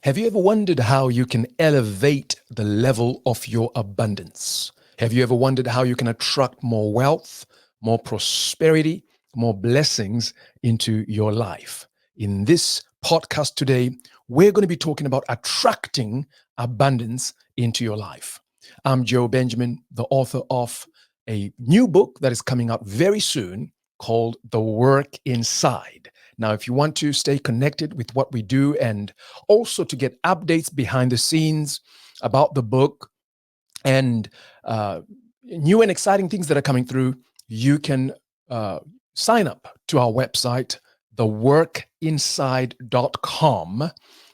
Have you ever wondered how you can elevate the level of your abundance? Have you ever wondered how you can attract more wealth, more prosperity, more blessings into your life? In this podcast today, we're going to be talking about attracting abundance into your life. I'm Joe Benjamin, the author of a new book that is coming out very soon called The Work Inside. Now, if you want to stay connected with what we do and also to get updates behind the scenes about the book and uh, new and exciting things that are coming through, you can sign up to our website, theworkinside.com,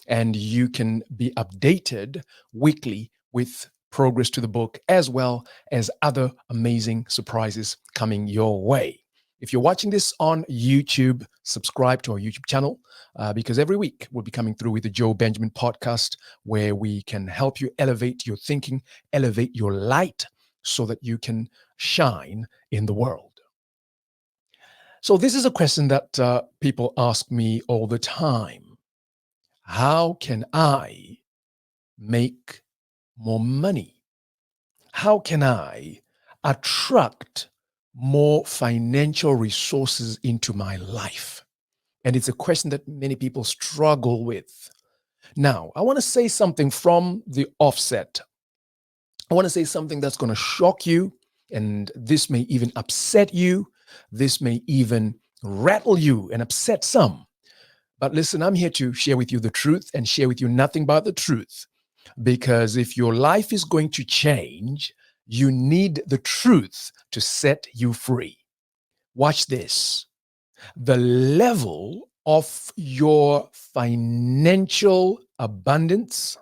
and you can be updated weekly with progress to the book as well as other amazing surprises coming your way. If you're watching this on YouTube, subscribe to our YouTube channel because every week we'll be coming through with the Joe Benjamin podcast where we can help you elevate your thinking, elevate your light so that you can shine in the world. So, this is a question that people ask me all the time. How can I make more money? How can I attract more financial resources into my life? And it's a question that many people struggle with. Now, I want to say something from the offset. I want to say something that's going to shock you, and this may even upset you. This may even rattle you and upset some. But listen, I'm here to share with you the truth and share with you nothing but the truth. Because if your life is going to change, you need the truth to set you free. Watch this. The level of your financial abundance,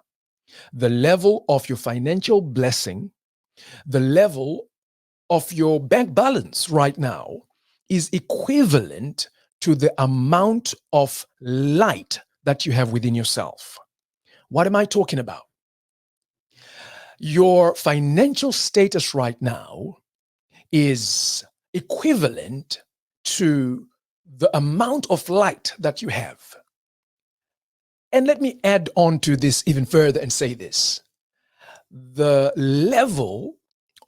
the level of your financial blessing, the level of your bank balance right now is equivalent to the amount of light that you have within yourself. What am I talking about? Your financial status right now is equivalent to the amount of light that you have. And let me add on to this even further and say this. The level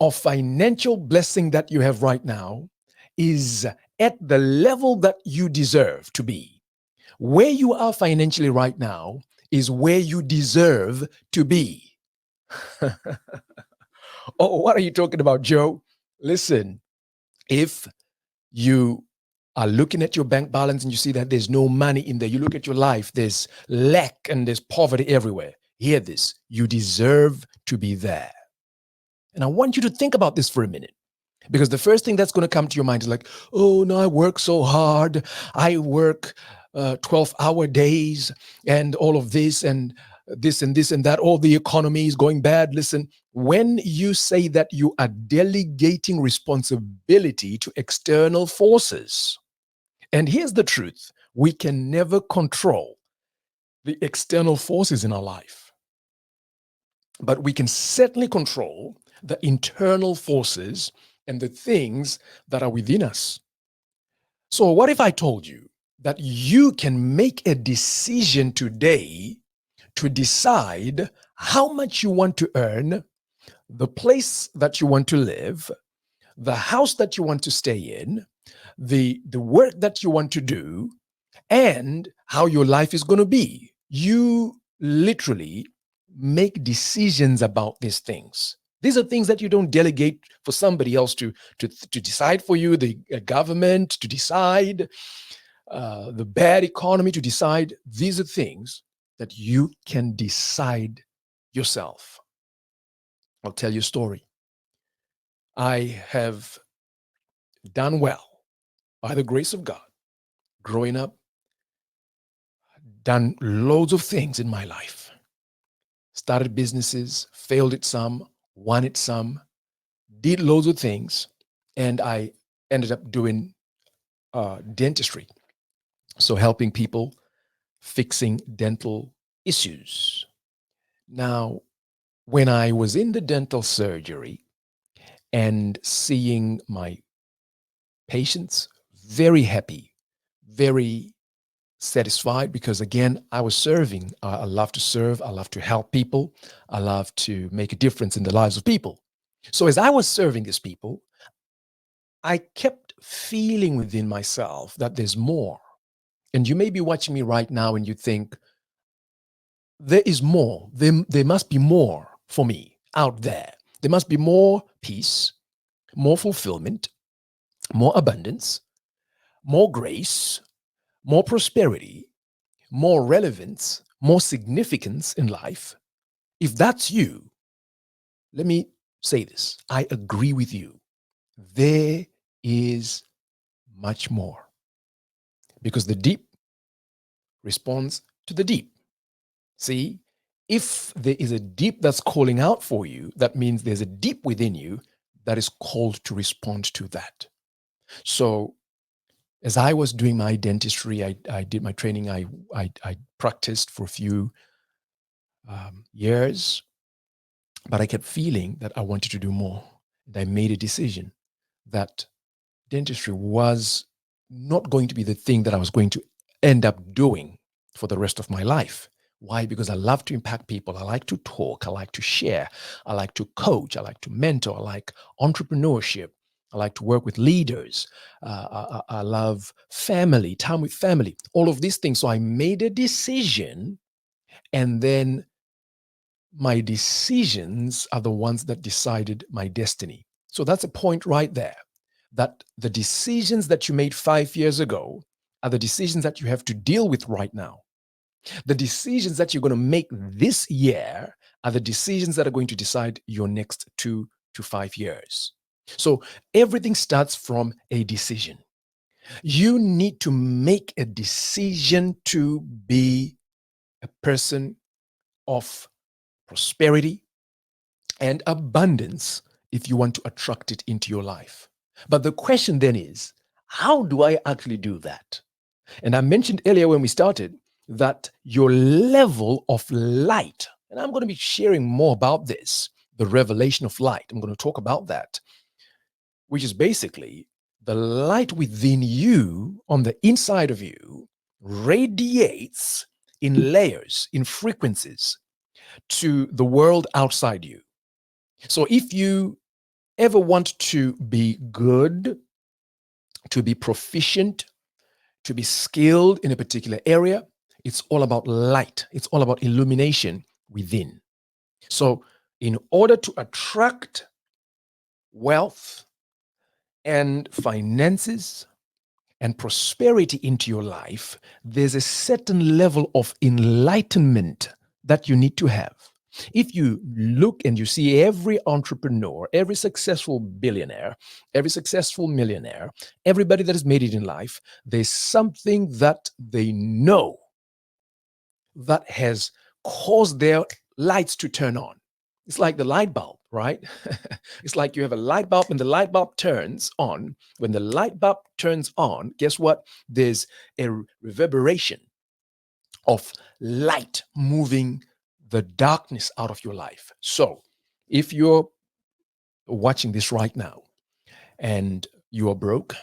of financial blessing that you have right now is at the level that you deserve to be. Where you are financially right now is where you deserve to be. Oh, what are you talking about, Joe? Listen, if you are looking at your bank balance and you see that there's no money in there, you look at your life, there's lack and there's poverty everywhere. Hear this, you deserve to be there. And I want you to think about this for a minute. Because the first thing that's going to come to your mind is like, oh, no, I work so hard. I work 12-hour days and all of this and this and this and that. All the economy is going bad. Listen, when you say that you are delegating responsibility to external forces, and here's the truth, we can never control the external forces in our life, but we can certainly control the internal forces and the things that are within us. So, what if I told you that you can make a decision today to decide how much you want to earn, the place that you want to live, the house that you want to stay in, the work that you want to do, and how your life is going to be? You literally make decisions about these things. These are things that you don't delegate for somebody else to decide for you, the government to decide, the bad economy to decide. These are things that you can decide yourself. I'll tell you a story. I have done well by the grace of God growing up, done loads of things in my life. Started businesses, failed at some, won at some, did loads of things, and I ended up doing dentistry. So helping people fixing dental issues. Now, when I was in the dental surgery and seeing my patients very happy, very satisfied because, again, I was serving. I love to serve. I love to help people. I love to make a difference in the lives of people. So as I was serving these people, I kept feeling within myself that there's more. And you may be watching me right now and you think, there is more. There must be more for me out there. There must be more peace, more fulfillment, more abundance, more grace, more prosperity, more relevance, more significance in life. If that's you, let me say this. I agree with you. There is much more because the deep responds to the deep. See, if there is a deep that's calling out for you, that means there's a deep within you that is called to respond to that. So, as I was doing my dentistry, I did my training, I practiced for a few years, but I kept feeling that I wanted to do more. And I made a decision that dentistry was not going to be the thing that I was going to end up doing for the rest of my life. Why? Because I love to impact people. I like to talk. I like to share. I like to coach. I like to mentor. I like entrepreneurship. I like to work with leaders. I love family, time with family, all of these things. So I made a decision, and then my decisions are the ones that decided my destiny. So that's a point right there, that the decisions that you made 5 years ago are the decisions that you have to deal with right now. The decisions that you're going to make this year are the decisions that are going to decide your next 2 to 5 years. So everything starts from a decision. You need to make a decision to be a person of prosperity and abundance if you want to attract it into your life. But the question then is, how do I actually do that? And I mentioned earlier when we started that your level of light, and I'm going to be sharing more about this, the revelation of light. I'm going to talk about that, which is basically the light within you, on the inside of you, radiates in layers, in frequencies to the world outside you. So if you ever want to be good, to be proficient, to be skilled in a particular area, it's all about light. It's all about illumination within. So in order to attract wealth and finances and prosperity into your life, there's a certain level of enlightenment that you need to have. If you look and you see every entrepreneur, every successful billionaire, every successful millionaire, everybody that has made it in life, there's something that they know that has caused their lights to turn on. It's like the light bulb, right? It's like you have a light bulb and the light bulb turns on. When the light bulb turns on, guess what? There's a reverberation of light moving the darkness out of your life. So if you're watching this right now and you are broke,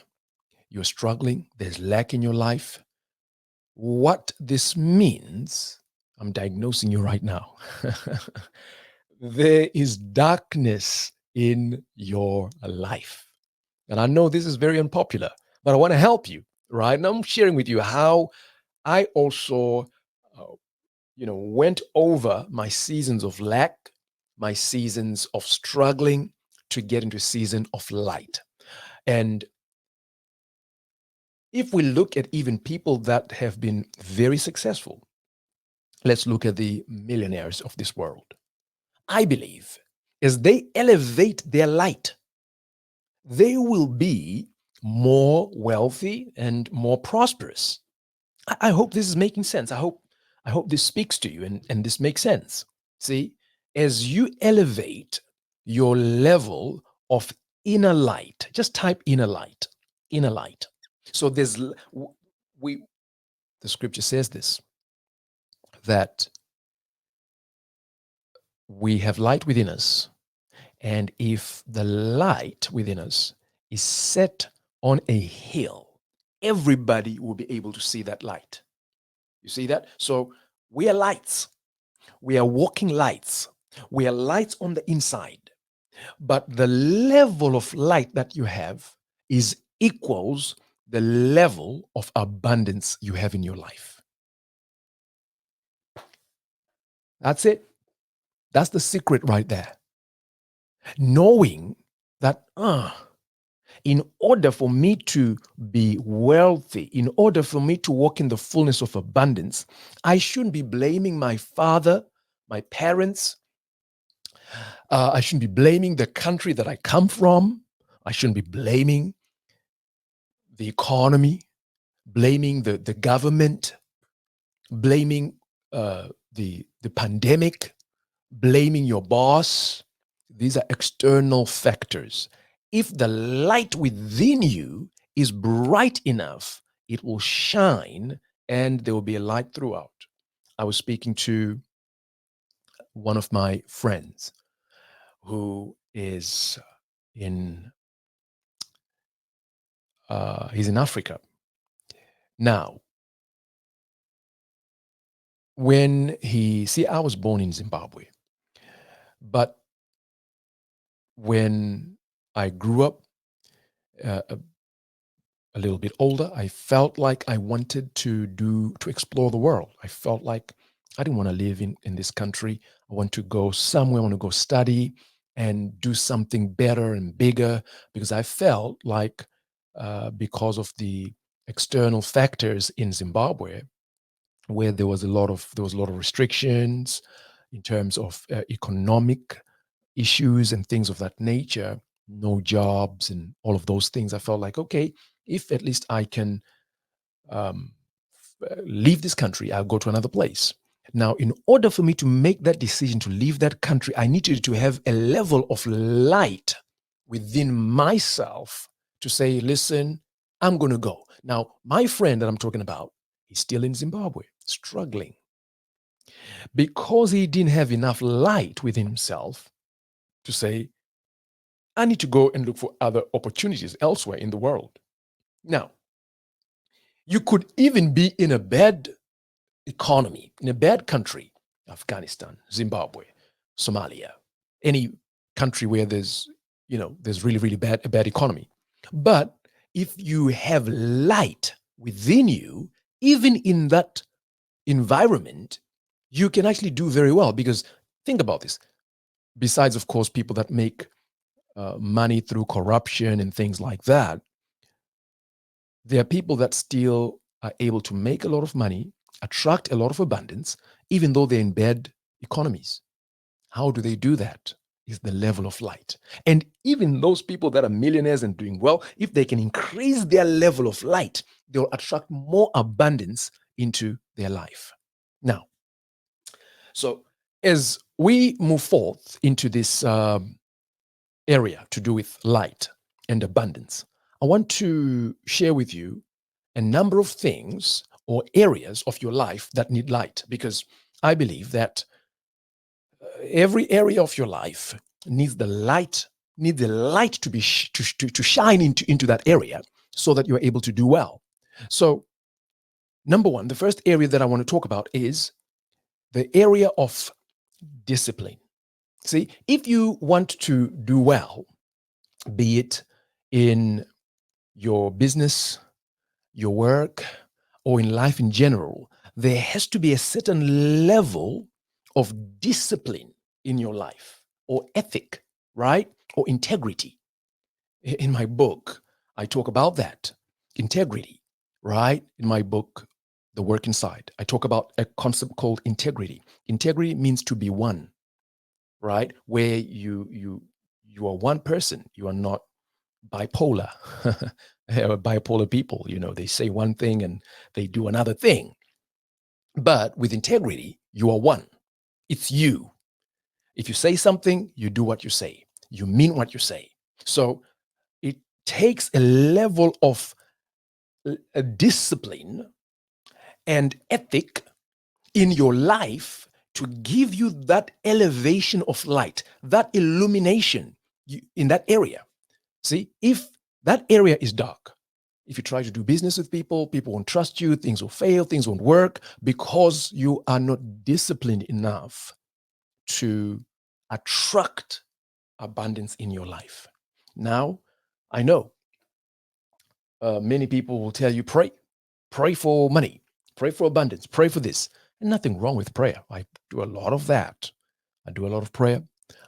you're struggling, there's lack in your life, what this means, I'm diagnosing you right now. There is darkness in your life. And I know this is very unpopular, but I want to help you, right? And I'm sharing with you how I also, went over my seasons of lack, my seasons of struggling to get into a season of light. And if we look at even people that have been very successful, let's look at the millionaires of this world. I believe as they elevate their light, they will be more wealthy and more prosperous. I hope this is making sense. I hope this speaks to you and this makes sense. See, as you elevate your level of inner light, just type inner light, inner light. So we the scripture says this, that we have light within us. And if the light within us is set on a hill, everybody will be able to see that light. You see that? So we are lights. We are walking lights. We are lights on the inside. But the level of light that you have is equals the level of abundance you have in your life. That's it. That's the secret right there. Knowing that, in order for me to be wealthy, in order for me to walk in the fullness of abundance, I shouldn't be blaming my father, my parents. I shouldn't be blaming the country that I come from. I shouldn't be blaming the economy, blaming the government, blaming the pandemic, blaming your boss. These are external factors. If the light within you is bright enough, it will shine and there will be a light throughout. I was speaking to one of my friends who is in he's in Africa. Now, I was born in Zimbabwe, but when I grew up a little bit older, I felt like I wanted to explore the world. I felt like I didn't want to live in this country. I want to go somewhere. I want to go study and do something better and bigger, because I felt like because of the external factors in Zimbabwe, where there was a lot of restrictions in terms of economic issues and things of that nature, no jobs and all of those things. I felt like, okay, if at least I can leave this country, I'll go to another place. Now, in order for me to make that decision to leave that country, I needed to have a level of light within myself to say, listen, I'm going to go. Now, my friend that I'm talking about, he's still in Zimbabwe, struggling. Because he didn't have enough light within himself to say, I need to go and look for other opportunities elsewhere in the world. Now, you could even be in a bad economy, in a bad country, Afghanistan, Zimbabwe, Somalia, any country where there's really, really a bad economy. But if you have light within you, even in that environment, you can actually do very well. Because think about this. Besides, of course, people that make money through corruption and things like that, there are people that still are able to make a lot of money, attract a lot of abundance, even though they're in bad economies. How do they do that? Is the level of light. And even those people that are millionaires and doing well, if they can increase their level of light, they'll attract more abundance into their life. Now, so as we move forth into this area to do with light and abundance, I want to share with you a number of things or areas of your life that need light, because I believe that every area of your life needs the light to be to shine into that area so that you're able to do well. So, number one, the first area that I want to talk about is the area of discipline. See, if you want to do well, be it in your business, your work, or in life in general, there has to be a certain level of discipline in your life, or ethic, right? Or integrity. In my book, I talk about that. Integrity, right? In my book, The Work Inside, I talk about a concept called integrity. Integrity means to be one, right? Where you are one person. You are not bipolar. Bipolar people, they say one thing and they do another thing. But with integrity, you are one. It's you. If you say something, you do what you say. You mean what you say. So it takes a level of a discipline and ethic in your life to give you that elevation of light, that illumination in that area. See, if that area is dark, If you try to do business with people, people won't trust you, things will fail, things won't work because you are not disciplined enough to attract abundance in your life. Now, I know many people will tell you, pray for money, pray for abundance, pray for this. And nothing wrong with prayer. I do a lot of that. I do a lot of prayer.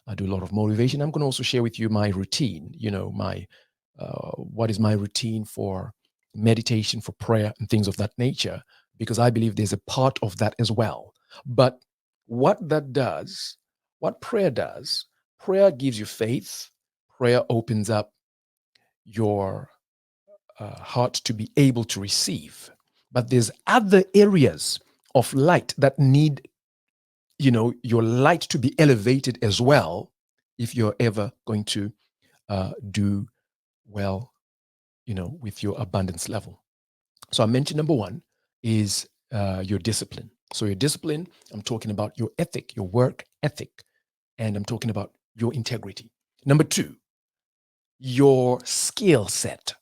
I do a lot of motivation. I'm going to also share with you my routine, my what is my routine for meditation, for prayer, and things of that nature, because I believe there's a part of that as well. But what that does, what prayer does, prayer gives you faith, prayer opens up your heart to be able to receive. But there's other areas of light that need, your light to be elevated as well if you're ever going to do well, with your abundance level. So I mentioned number one is your discipline. So your discipline, I'm talking about your ethic, your work ethic, and I'm talking about your integrity. Number two, your skill set.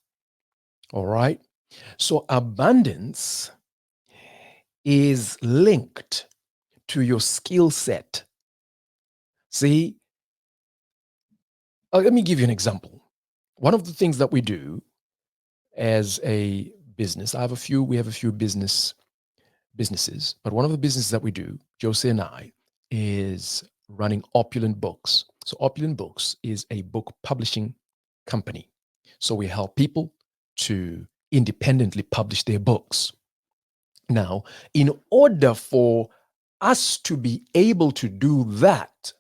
All right. So abundance is linked to your skill set. See, let me give you an example. One of the things that we do as a business, we have a few businesses, but one of the businesses that we do, Josie and I, is running Opulent Books. So Opulent Books is a book publishing company. So we help people to independently publish their books. Now, in order for us to be able to do that,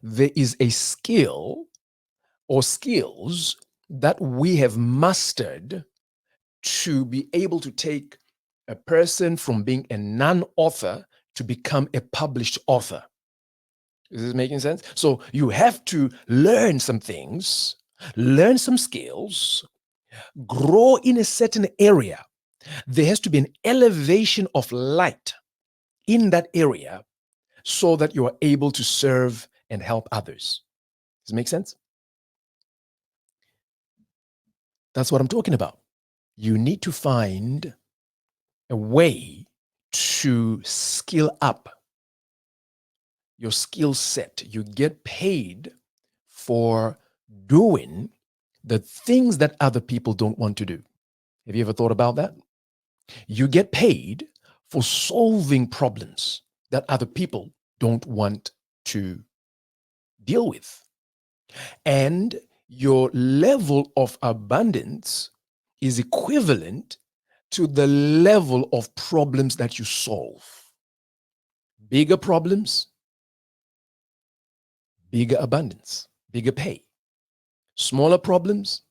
there is a skill or skills that we have mastered to be able to take a person from being a non-author to become a published author. Is this making sense? So you have to learn some things, learn some skills, grow in a certain area. There has to be an elevation of light in that area so that you are able to serve and help others. Does it make sense? That's what I'm talking about. You need to find a way to skill up your skill set. You get paid for doing the things that other people don't want to do. Have you ever thought about that? You get paid for solving problems that other people don't want to deal with. And your level of abundance is equivalent to the level of problems that you solve. Bigger problems, bigger abundance, bigger pay. Smaller problems,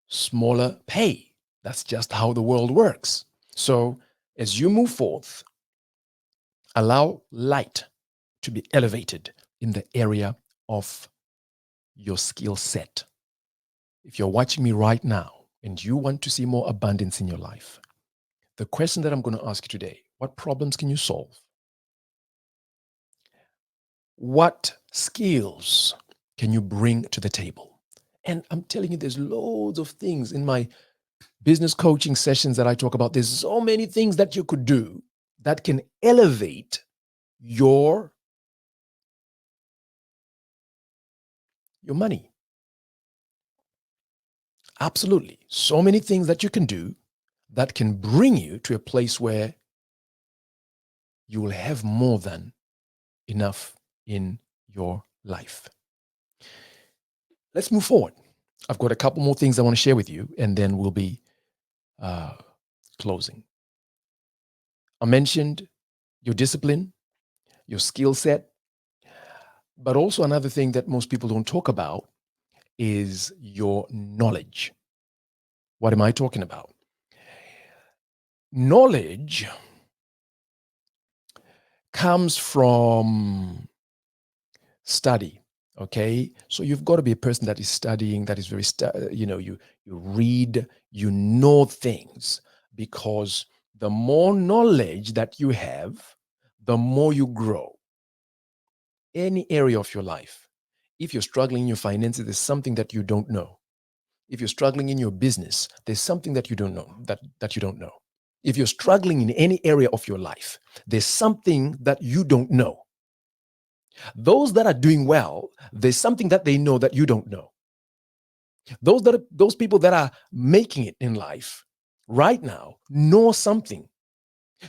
smaller pay. That's just how the world works. So as you move forth, allow light to be elevated in the area of your skill set. If you're watching me right now and you want to see more abundance in your life, the question that I'm going to ask you today, what problems can you solve? What skills can you bring to the table? And I'm telling you, there's loads of things in my business coaching sessions that I talk about. There's so many things that you could do that can elevate your money. Absolutely. So many things that you can do that can bring you to a place where you will have more than enough in your life. Let's move forward. I've got a couple more things I want to share with you, and then we'll be closing. I mentioned your discipline, your skill set, but also another thing that most people don't talk about is your knowledge. What am I talking about? Knowledge comes from study. Okay, so you've got to be a person that is studying, that is very, you read, you know things, because the more knowledge that you have, the more you grow. Any area of your life. If you're struggling in your finances, there's something that you don't know. If you're struggling in your business, there's something that you don't know, that you don't know. If you're struggling in any area of your life, there's something that you don't know. Those that are doing well, there's something that they know that you don't know. Those people that are making it in life right now know something.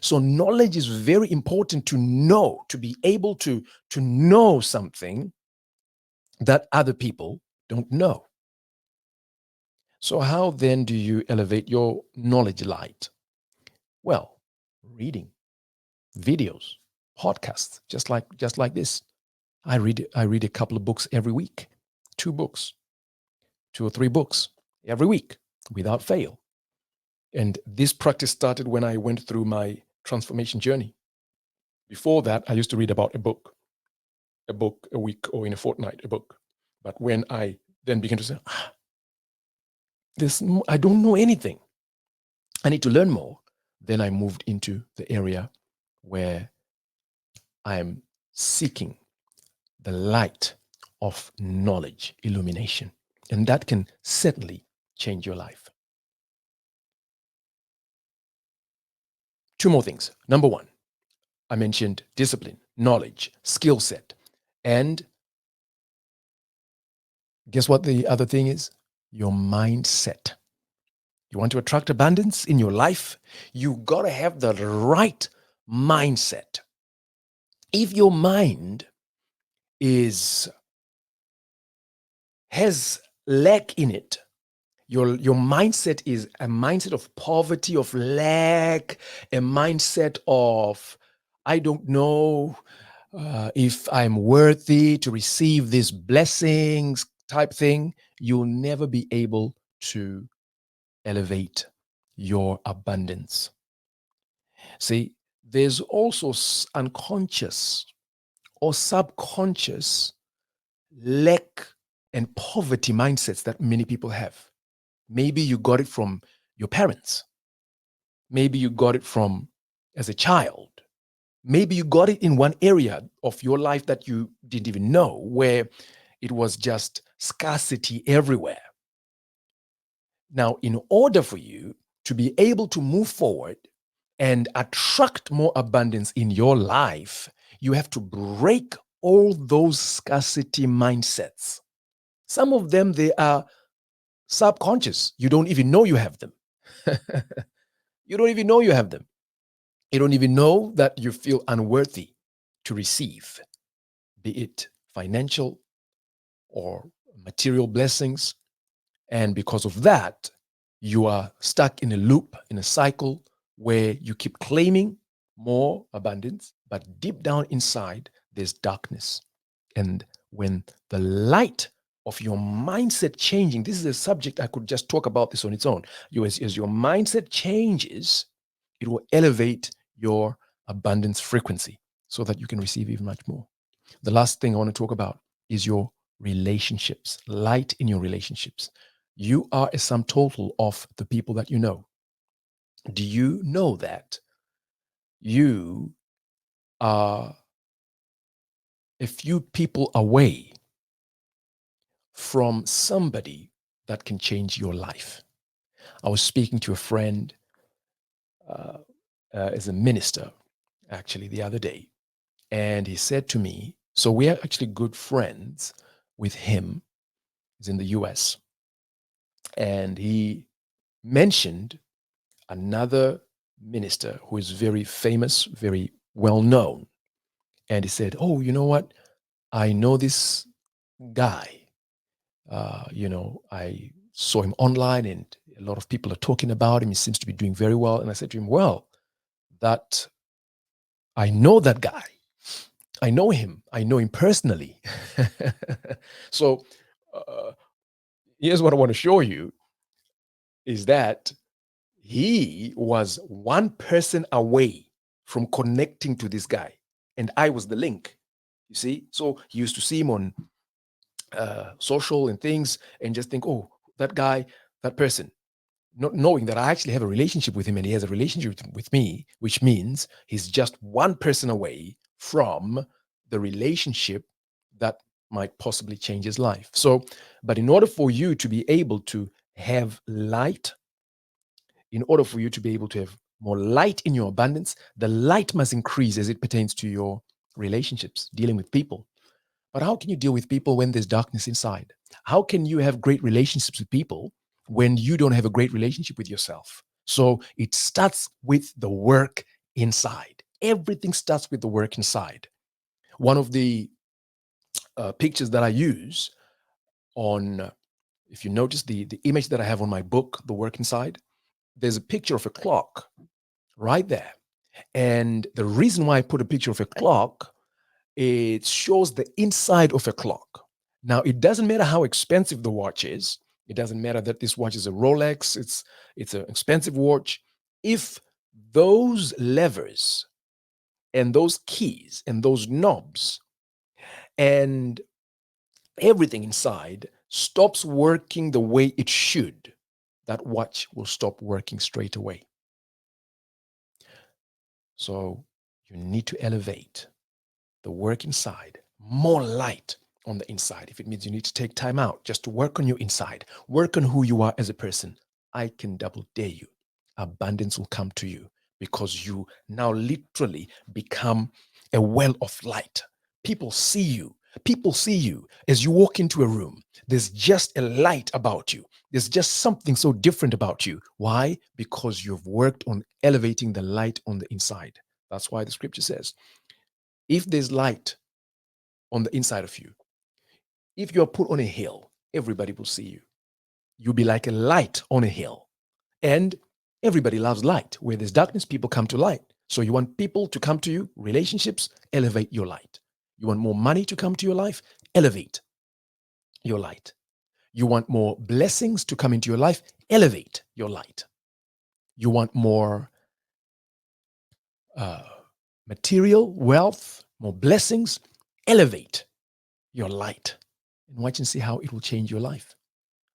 So knowledge is very important to know, to be able to know something that other people don't know. So how then do you elevate your knowledge light? Well, reading videos, podcasts, just like this. I read a couple of books every week, 2 books, 2 or 3 books every week without fail. And this practice started when I went through my transformation journey. Before that, I used to read about a book a week, or in a fortnight, a book. But when I then began to say, I don't know anything, I need to learn more, then I moved into the area where I'm seeking the light of knowledge, illumination. And that can certainly change your life. 2 more things. Number 1, I mentioned discipline, knowledge, skill set. And guess what the other thing is? Your mindset. You want to attract abundance in your life? You got to have the right mindset. If your mind has lack in it, your mindset is a mindset of poverty, of lack, a mindset of, I don't know if I'm worthy to receive these blessings type thing, you'll never be able to elevate your abundance. See, there's also unconscious or subconscious lack and poverty mindsets that many people have. Maybe you got it from your parents. Maybe you got it from as a child. Maybe you got it in one area of your life that you didn't even know, where it was just scarcity everywhere. Now, in order for you to be able to move forward and attract more abundance in your life, you have to break all those scarcity mindsets. Some of them, they are subconscious. You don't even know you have them. You don't even know you have them. You don't even know that you feel unworthy to receive, be it financial or material blessings. And because of that, you are stuck in a loop, in a cycle where you keep claiming more abundance, but deep down inside, there's darkness. And when the light of your mindset changing, this is a subject I could just talk about this on its own. As your mindset changes, it will elevate your abundance frequency so that you can receive even much more. The last thing I want to talk about is your relationships, light in your relationships. You are a sum total of the people that you know. Do you know that you are a few people away from somebody that can change your life? I was speaking to a friend as a minister, actually, the other day, and he said to me, so we are actually good friends with him. He's in the US. And he mentioned another minister who is very famous, very well known. And he said, oh, you know what? I know this guy. I saw him online and a lot of people are talking about him. He seems to be doing very well. And I said to him, well, that I know that guy. I know him. I know him personally. So here's what I want to show you is that he was one person away from connecting to this guy. And I was the link, you see? So he used to see him on social and things and just think, oh, that guy, that person, not knowing that I actually have a relationship with him and he has a relationship with me, which means he's just one person away from the relationship that might possibly change his life. So, but in order for you to be able to have light, in order for you to be able to have more light in your abundance, the light must increase as it pertains to your relationships, dealing with people. But how can you deal with people when there's darkness inside? How can you have great relationships with people when you don't have a great relationship with yourself? So it starts with the work inside. Everything starts with the work inside. One of the pictures that I use on, if you notice the image that I have on my book, The Work Inside, there's a picture of a clock right there. And the reason why I put a picture of a clock, it shows the inside of a clock. Now, it doesn't matter how expensive the watch is. It doesn't matter that this watch is a Rolex. It's an expensive watch. If those levers and those keys and those knobs and everything inside stops working the way it should, that watch will stop working straight away. So you need to elevate the work inside, more light on the inside. If it means you need to take time out just to work on your inside, work on who you are as a person, I can double dare you. Abundance will come to you because you now literally become a well of light. People see you. People see you as you walk into a room. There's just a light about you. There's just something so different about you. Why? Because you've worked on elevating the light on the inside. That's why the scripture says, if there's light on the inside of you, if you are put on a hill, everybody will see you. You'll be like a light on a hill. And everybody loves light. Where there's darkness, people come to light. So you want people to come to you, relationships, elevate your light. You want more money to come to your life, elevate your light. You want more blessings to come into your life, elevate your light. You want more material, wealth, more blessings, elevate your light. And watch and see how it will change your life.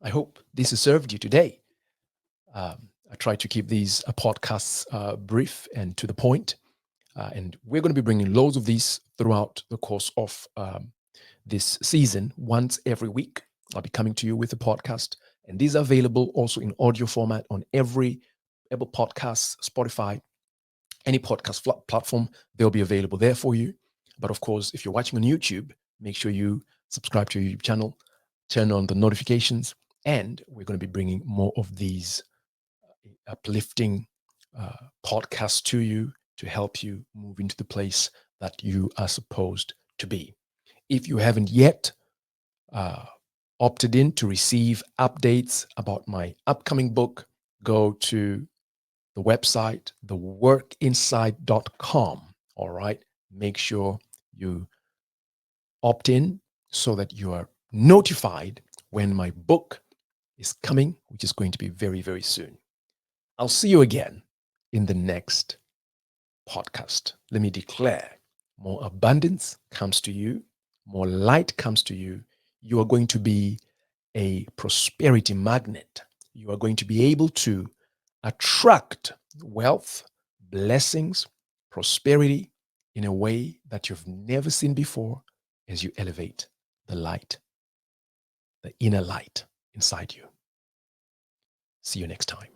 I hope this has served you today. I try to keep these podcasts brief and to the point. And we're going to be bringing loads of these throughout the course of this season. Once every week, I'll be coming to you with a podcast. And these are available also in audio format on every Apple Podcasts, Spotify, any podcast platform. They'll be available there for you. But of course, if you're watching on YouTube, make sure you subscribe to your YouTube channel, turn on the notifications, and we're going to be bringing more of these uplifting podcasts to you to help you move into the place that you are supposed to be. If you haven't yet opted in to receive updates about my upcoming book, go to the website, theworkinside.com. All right. Make sure you opt in so that you are notified when my book is coming, which is going to be very, very soon. I'll see you again in the next podcast. Let me declare, more abundance comes to you, more light comes to you. You are going to be a prosperity magnet. You are going to be able to attract wealth, blessings, prosperity in a way that you've never seen before as you elevate the light, the inner light inside you. See you next time.